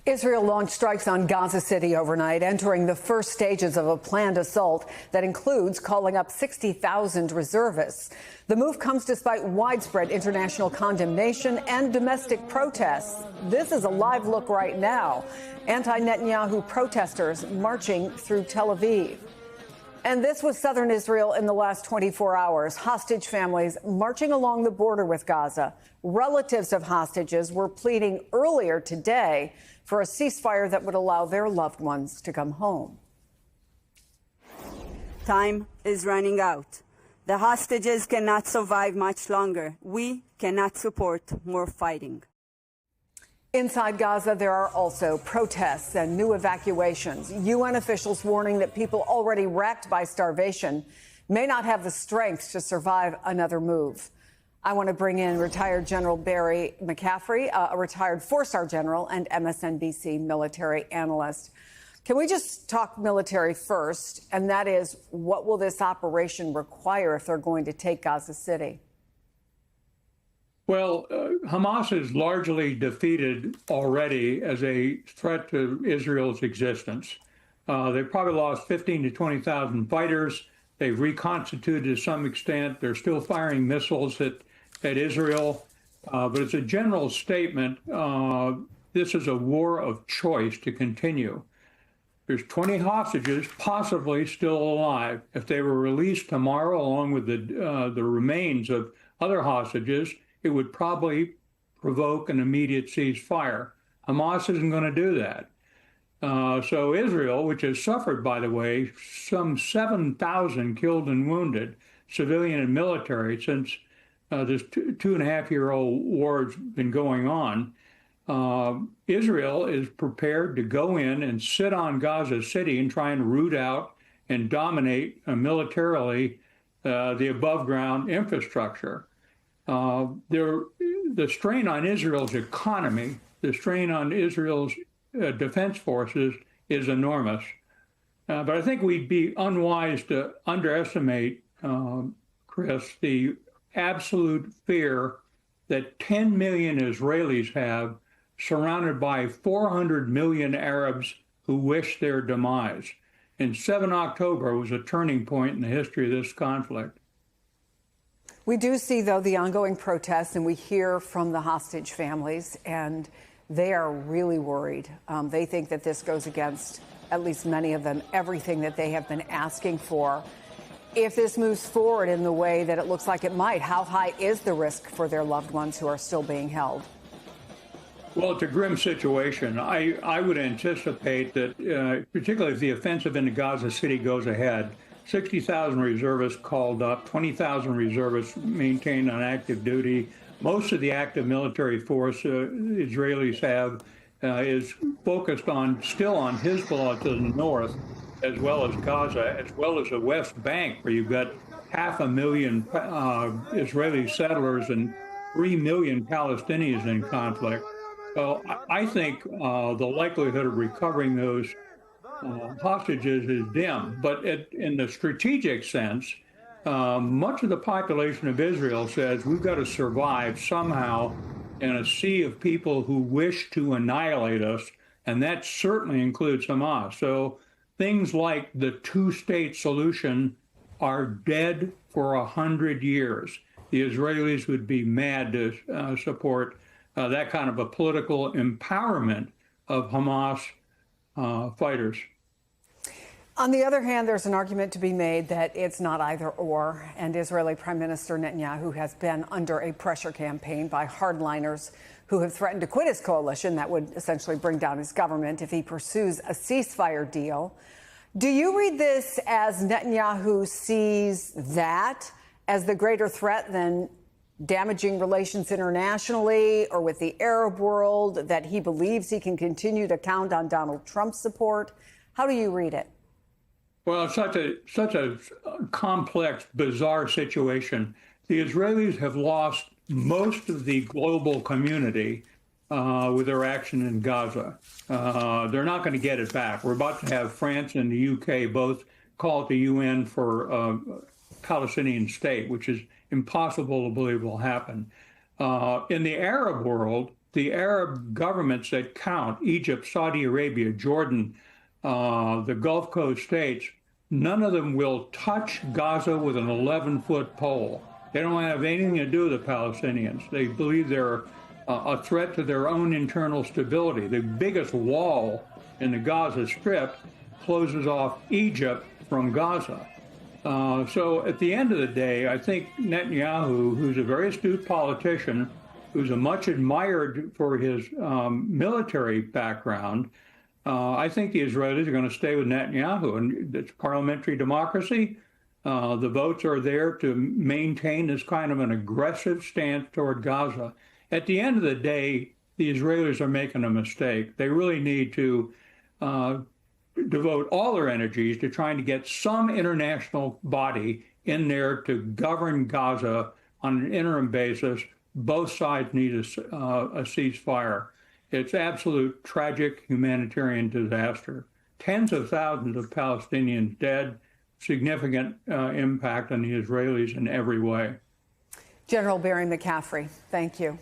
Israel launched strikes on Gaza City overnight, entering the first stages of a planned assault that includes calling up 60,000 reservists. The move comes despite widespread international condemnation and domestic protests. This is a live look right now. Anti-Netanyahu protesters marching through Tel Aviv. And this was southern Israel in the last 24 hours. Hostage families marching along the border with Gaza. Relatives of hostages were pleading earlier today for a ceasefire that would allow their loved ones to come home. Time is running out. The hostages cannot survive much longer. We cannot support more fighting. Inside Gaza, there are also protests and new evacuations. UN officials warning that people already racked by starvation may not have the strength to survive another move. I want to bring in retired General Barry McCaffrey, a retired four-star general and MSNBC military analyst. Can we just talk military first? And that is, what will this operation require if they're going to take Gaza City? Well, Hamas is largely defeated already as a threat to Israel's existence. They've probably lost 15 to 20,000 fighters. They've reconstituted to some extent. They're still firing missiles at Israel. But it's a general statement. This is a war of choice to continue. There's 20 hostages possibly still alive. If they were released tomorrow, along with the remains of other hostages, it would probably provoke an immediate ceasefire. Hamas isn't going to do that. So Israel, which has suffered, by the way, some 7,000 killed and wounded, civilian and military, since this 2.5-year-old war has been going on, Israel is prepared to go in and sit on Gaza City and try and root out and dominate militarily the above-ground infrastructure. The strain on Israel's economy, the strain on Israel's defense forces is enormous. But I think we'd be unwise to underestimate, Chris, the absolute fear that 10 million Israelis have, surrounded by 400 million Arabs who wish their demise. And 7 October was a turning point in the history of this conflict. We do see, though, the ongoing protests, and we hear from the hostage families, and they are really worried. They think that this goes against, at least many of them, everything that they have been asking for. If this moves forward in the way that it looks like it might, how high is the risk for their loved ones who are still being held? Well, it's a grim situation. I would anticipate that, particularly if the offensive into Gaza City goes ahead, 60,000 reservists called up, 20,000 reservists maintained on active duty. Most of the active military force Israelis have is focused still on Hezbollah to the north, as well as Gaza, as well as the West Bank, where you've got 500,000 Israeli settlers and 3 million Palestinians in conflict. So I think the likelihood of recovering those hostages is dim. But in the strategic sense, much of the population of Israel says we've got to survive somehow in a sea of people who wish to annihilate us, and that certainly includes Hamas. So things like the two-state solution are dead for 100 years. The Israelis would be mad to support that kind of a political empowerment of Hamas fighters. On the other hand, there's an argument to be made that it's not either or, and Israeli Prime Minister Netanyahu has been under a pressure campaign by hardliners who have threatened to quit his coalition. That would essentially bring down his government if he pursues a ceasefire deal. Do you read this as Netanyahu sees that as the greater threat than damaging relations internationally or with the Arab world, that he believes he can continue to count on Donald Trump's support? How do you read it? Well, it's such a complex, bizarre situation. The Israelis have lost most of the global community with their action in Gaza. They're not going to get it back. We're about to have France and the UK both call at the UN for a Palestinian state, which is impossible to believe will happen. In the Arab world, the Arab governments that count, Egypt, Saudi Arabia, Jordan, the Gulf Coast states, none of them will touch Gaza with an 11-foot pole. They don't have anything to do with the Palestinians. They believe they're a threat to their own internal stability. The biggest wall in the Gaza Strip closes off Egypt from Gaza. So at the end of the day, I think Netanyahu, who's a very astute politician, who's a much admired for his military background, I think the Israelis are going to stay with Netanyahu. And it's parliamentary democracy. The votes are there to maintain this kind of an aggressive stance toward Gaza. At the end of the day, the Israelis are making a mistake. They really need to devote all their energies to trying to get some international body in there to govern Gaza on an interim basis. Both sides need a ceasefire. It's absolute tragic humanitarian disaster. Tens of thousands of Palestinians dead, significant impact on the Israelis in every way. General Barry McCaffrey, thank you.